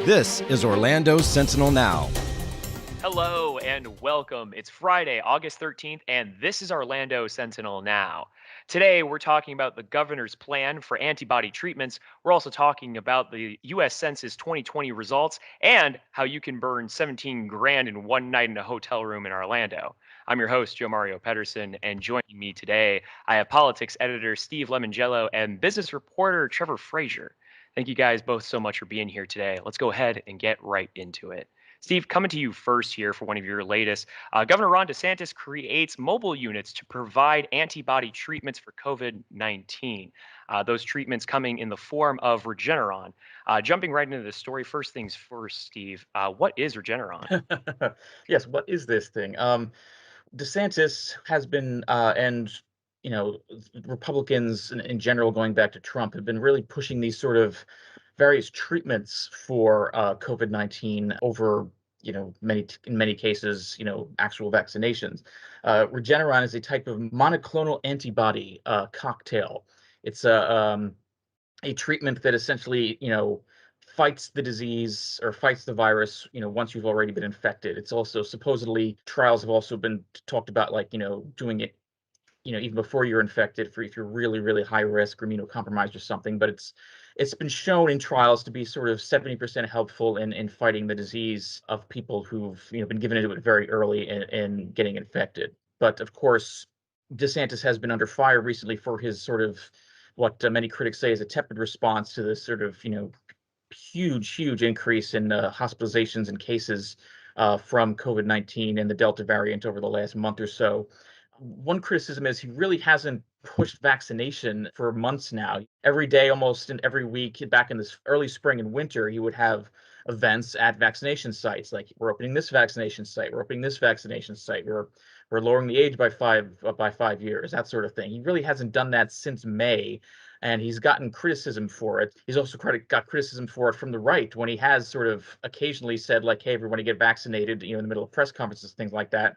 This is Orlando Sentinel Now. Hello and welcome. It's Friday, August 13th, and this is Orlando Sentinel Now. Today, we're talking about the governor's plan for antibody treatments. We're also talking about the U.S. Census 2020 results and how you can burn 17 grand in one night in a hotel room in Orlando. I'm your host, Joe Mario Pedersen, and joining me today, I have politics editor Steve Lemongello and business reporter Trevor Frazier. Thank you guys both so much for being here today. Let's go ahead and get right into it. Steve, coming to you first here for one of your latest. Governor Ron DeSantis creates mobile units to provide antibody treatments for COVID 19. Those treatments coming in the form of Regeneron. Jumping right into the story, first things first, Steve, what is Regeneron? Yes, what is this thing? DeSantis has been, and you know, Republicans in general, going back to Trump, have been really pushing these sort of various treatments for COVID-19 over, in many cases, actual vaccinations. Regeneron is a type of monoclonal antibody cocktail. It's a treatment that essentially, fights the disease or fights the virus, once you've already been infected. It's also supposedly trials have also been talked about, like, doing it, even before you're infected for if you're really, really high risk or immunocompromised or something. But it's been shown in trials to be sort of 70% helpful in fighting the disease of people who've, been given it very early in getting infected. But of course, DeSantis has been under fire recently for his sort of what many critics say is a tepid response to this sort of, huge increase in hospitalizations and cases from COVID-19 and the Delta variant over the last month or so. One criticism is he really hasn't pushed vaccination for months now. Every day, almost, and every week back in this early spring and winter, he would have events at vaccination sites, like, we're opening this vaccination site, we're opening this vaccination site, we're lowering the age by 5 years, that sort of thing. He really hasn't done that since May, and he's gotten criticism for it. He's also got criticism for it from the right when he has sort of occasionally said, like, hey, everybody get vaccinated, in the middle of press conferences, things like that.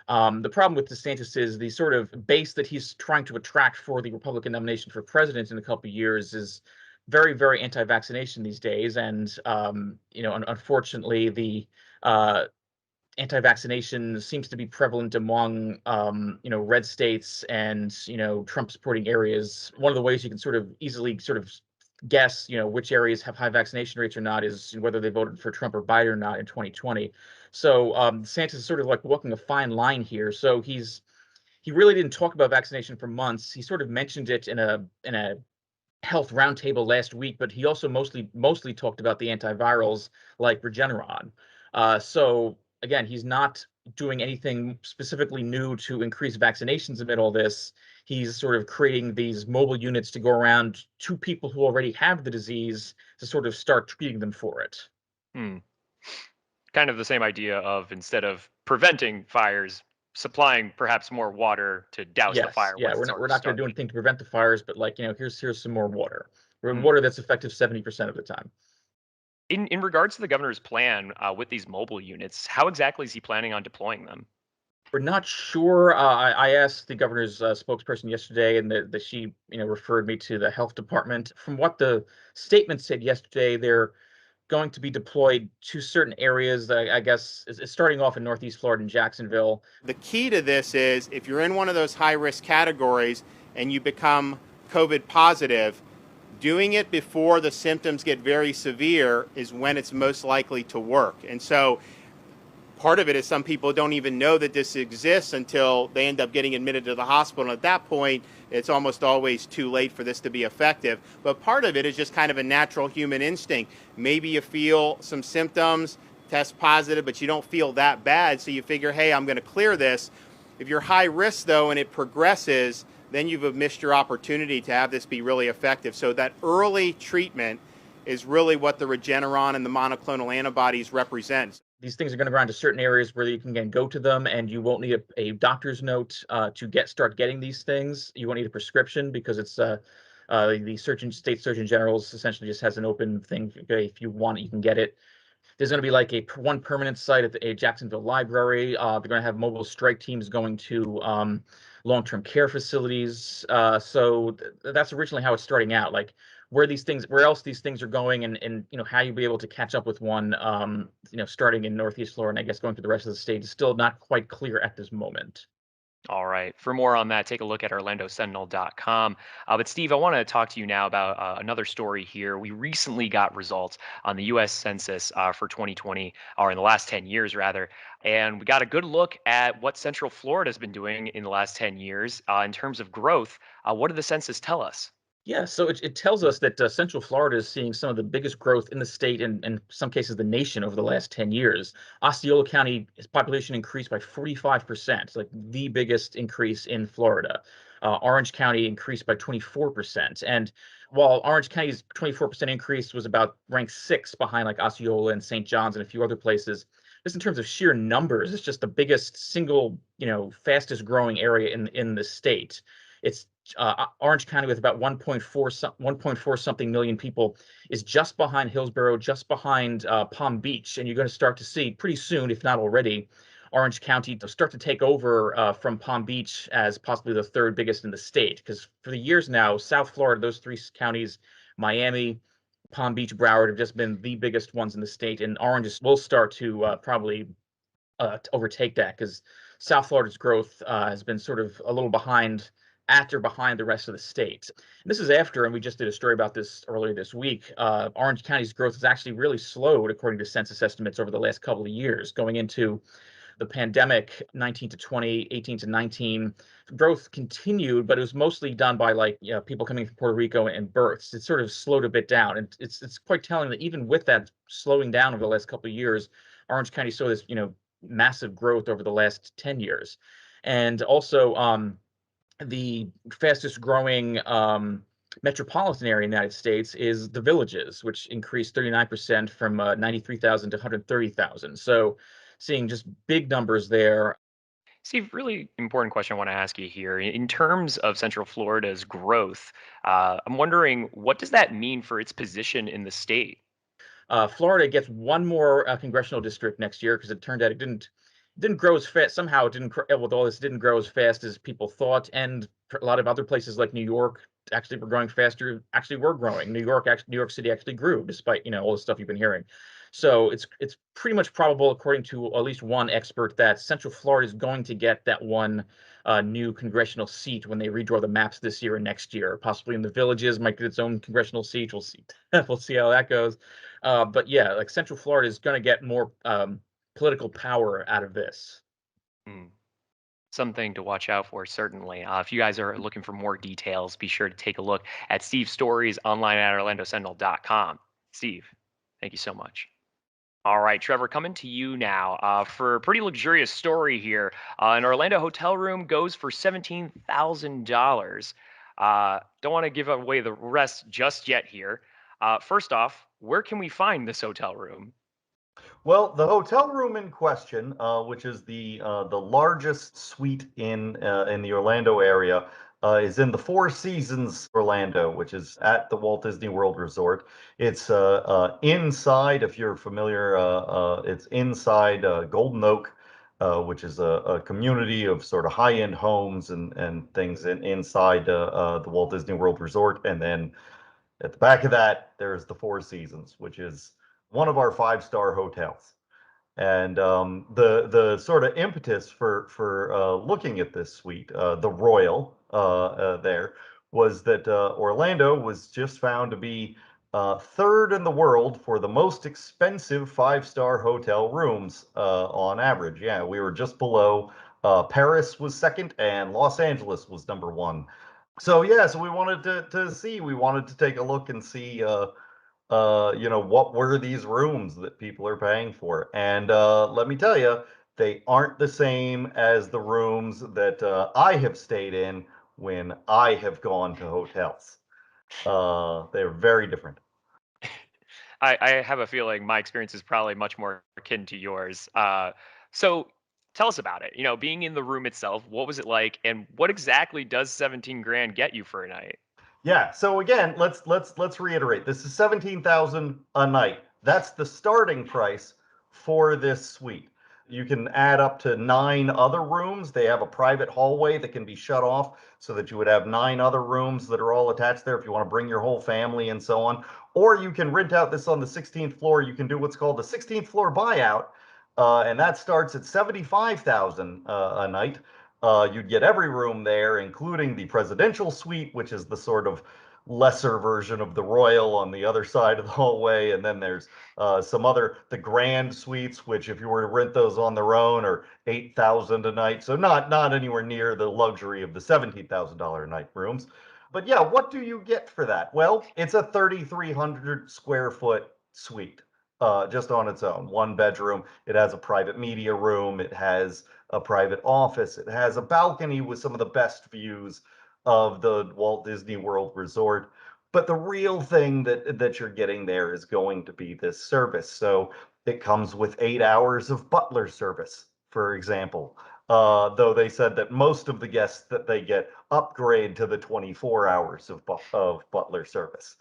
The problem with DeSantis is the sort of base that he's trying to attract for the Republican nomination for president in a couple of years is very, very anti-vaccination these days. And, unfortunately, the anti-vaccination seems to be prevalent among, red states and, Trump supporting areas. One of the ways you can sort of easily sort of guess, which areas have high vaccination rates or not is whether they voted for Trump or Biden or not in 2020. So DeSantis is sort of like walking a fine line here. So he really didn't talk about vaccination for months. He sort of mentioned it in a health roundtable last week, but he also mostly talked about the antivirals like Regeneron. So again, he's not doing anything specifically new to increase vaccinations amid all this. He's sort of creating these mobile units to go around to people who already have the disease to sort of start treating them for it. Hmm. Kind of the same idea of instead of preventing fires, supplying perhaps more water to douse the Yes, fire yeah, once it's we're already not going to do started. anything to prevent the fires, but, like, here's some more water. Hmm. Water that's effective 70% of the time. In regards to the governor's plan with these mobile units, how exactly is he planning on deploying them? We're not sure. I asked the governor's spokesperson yesterday, and she, referred me to the health department. From what the statement said yesterday, they're going to be deployed to certain areas. I guess it's starting off in Northeast Florida and Jacksonville. The key to this is if you're in one of those high risk categories and you become COVID positive, doing it before the symptoms get very severe is when it's most likely to work. And so part of it is some people don't even know that this exists until they end up getting admitted to the hospital. And at that point, it's almost always too late for this to be effective. But part of it is just kind of a natural human instinct. Maybe you feel some symptoms, test positive, but you don't feel that bad. So you figure, hey, I'm going to clear this. If you're high risk, though, and it progresses, then you've missed your opportunity to have this be really effective. So that early treatment is really what the Regeneron and the monoclonal antibodies represent. These things are going to go around to certain areas where you can go to them, and you won't need a doctor's note to start getting these things. You won't need a prescription because it's the state surgeon general essentially just has an open thing. Okay, if you want it, you can get it. There's going to be like one permanent site at a Jacksonville library. They're going to have mobile strike teams going to long-term care facilities. So that's originally how it's starting out. Like, where else these things are going, and how you'll be able to catch up with one, starting in Northeast Florida, and I guess going through the rest of the state is still not quite clear at this moment. All right. For more on that, take a look at OrlandoSentinel.com. But Steve, I want to talk to you now about another story here. We recently got results on the U.S. Census for 2020, or in the last 10 years, rather. And we got a good look at what Central Florida has been doing in the last 10 years in terms of growth. What did the census tell us? Yeah, so it tells us that Central Florida is seeing some of the biggest growth in the state and in some cases the nation over the last 10 years. Osceola County, its population increased by 45%, it's like the biggest increase in Florida. Orange County increased by 24%. And while Orange County's 24% increase was about ranked sixth behind like Osceola and St. John's and a few other places, just in terms of sheer numbers, it's just the biggest single, fastest growing area in the state. It's Orange County with about 1.4 something million people is just behind Hillsborough, just behind Palm Beach, and you're going to start to see pretty soon, if not already, Orange County to start to take over from Palm Beach as possibly the third biggest in the state. Because for the years now, South Florida, those three counties, Miami, Palm Beach, Broward, have just been the biggest ones in the state, and Orange will start to probably to overtake that because South Florida's growth has been sort of a little behind the rest of the state. And this is after, and we just did a story about this earlier this week, Orange County's growth has actually really slowed according to census estimates over the last couple of years. Going into the pandemic, 19 to 20, 18 to 19, growth continued, but it was mostly done by people coming from Puerto Rico and births. It sort of slowed a bit down, and it's quite telling that even with that slowing down over the last couple of years, Orange County saw this massive growth over the last 10 years. And also, the fastest growing metropolitan area in the United States is the villages, which increased 39% from 93,000 to 130,000. So seeing just big numbers there. Steve, really important question I want to ask you here. In terms of Central Florida's growth, I'm wondering what does that mean for its position in the state? Florida gets one more congressional district next year because it turned out it didn't grow as fast. Somehow it didn't, with all this, didn't grow as fast as people thought. And a lot of other places like New York actually were growing faster, actually were growing. New York City actually grew despite, all the stuff you've been hearing. So it's pretty much probable, according to at least one expert, that Central Florida is going to get that one new congressional seat when they redraw the maps this year and next year. Possibly in the villages, might get its own congressional seat. We'll see. We'll see how that goes. But yeah, like Central Florida is going to get more political power out of this. Hmm. Something to watch out for, certainly. If you guys are looking for more details, be sure to take a look at Steve's stories online at OrlandoSentinel.com. Steve, thank you so much. All right, Trevor, coming to you now for a pretty luxurious story here. An Orlando hotel room goes for $17,000. Don't want to give away the rest just yet here. First off, where can we find this hotel room? Well, the hotel room in question, which is the largest suite in the Orlando area, is in the Four Seasons Orlando, which is at the Walt Disney World Resort. It's inside, if you're familiar, it's inside Golden Oak, which is a community of sort of high-end homes and things inside the Walt Disney World Resort. And then at the back of that, there's the Four Seasons, which is one of our five-star hotels. And the sort of impetus for looking at this suite, the Royal there, was that Orlando was just found to be third in the world for the most expensive five-star hotel rooms on average. Yeah, we were just below. Paris was second, and Los Angeles was number one. So yeah, so we wanted we wanted to take a look and see what were these rooms that people are paying for? And let me tell you, they aren't the same as the rooms that I have stayed in when I have gone to hotels. They're very different. I have a feeling my experience is probably much more akin to yours. So tell us about it. Being in the room itself, what was it like, and what exactly does 17 grand get you for a night? Yeah. So again, let's reiterate. This is 17,000 a night. That's the starting price for this suite. You can add up to 9 other rooms. They have a private hallway that can be shut off so that you would have 9 other rooms that are all attached there if you want to bring your whole family and so on. Or you can rent out this on the 16th floor. You can do what's called the 16th floor buyout, and that starts at $75,000 a night. You'd get every room there, including the presidential suite, which is the sort of lesser version of the royal on the other side of the hallway. And then there's the grand suites, which if you were to rent those on their own are $8,000 a night. So not anywhere near the luxury of the $17,000 a night rooms. But yeah, what do you get for that? Well, it's a 3,300 square foot suite, just on its own. 1 bedroom. It has a private media room. It has a private office. It has a balcony with some of the best views of the Walt Disney World Resort. But the real thing that you're getting there is going to be this service. So it comes with 8 hours of butler service, for example. Though they said that most of the guests that they get upgrade to the 24 hours of butler service.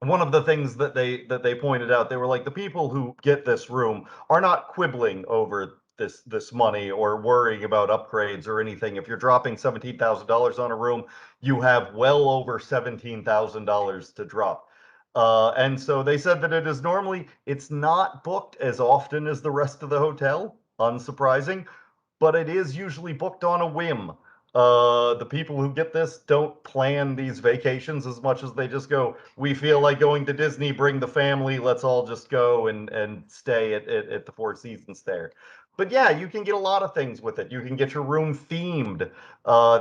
One of the things that they pointed out, they were like, the people who get this room are not quibbling over this money or worrying about upgrades or anything. If you're dropping $17,000 on a room, you have well over $17,000 to drop. And so they said that it's not booked as often as the rest of the hotel, unsurprising, but it is usually booked on a whim. The people who get this don't plan these vacations as much as they just go, we feel like going to Disney, bring the family, let's all just go and stay at the Four Seasons there. But yeah, you can get a lot of things with it. You can get your room themed.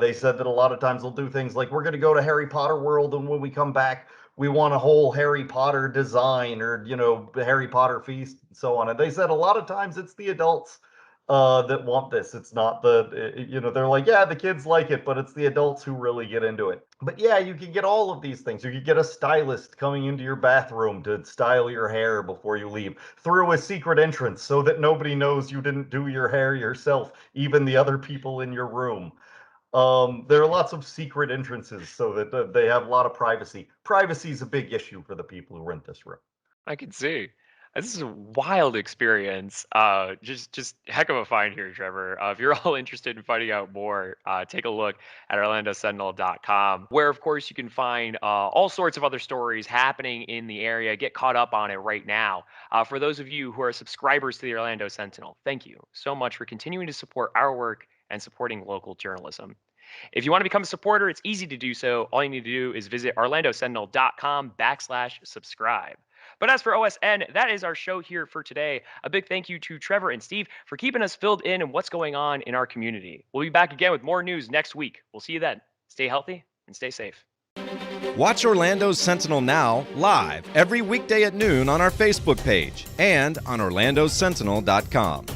They said that a lot of times they'll do things like, we're going to go to Harry Potter World, and when we come back, we want a whole Harry Potter design, or, the Harry Potter feast and so on. And they said a lot of times it's the adults that want this. It's not they're like, yeah, the kids like it, but it's the adults who really get into it. But yeah, you can get all of these things. You can get a stylist coming into your bathroom to style your hair before you leave through a secret entrance so that nobody knows you didn't do your hair yourself, even the other people in your room. There are lots of secret entrances so that they have a lot of privacy. Privacy is a big issue for the people who rent this room. I can see. This is a wild experience. Just heck of a find here, Trevor. If you're all interested in finding out more, take a look at OrlandoSentinel.com, where, of course, you can find all sorts of other stories happening in the area. Get caught up on it right now. For those of you who are subscribers to the Orlando Sentinel, thank you so much for continuing to support our work and supporting local journalism. If you want to become a supporter, it's easy to do so. All you need to do is visit OrlandoSentinel.com/subscribe. But as for OSN, that is our show here for today. A big thank you to Trevor and Steve for keeping us filled in on what's going on in our community. We'll be back again with more news next week. We'll see you then. Stay healthy and stay safe. Watch Orlando Sentinel Now live every weekday at noon on our Facebook page and on OrlandoSentinel.com.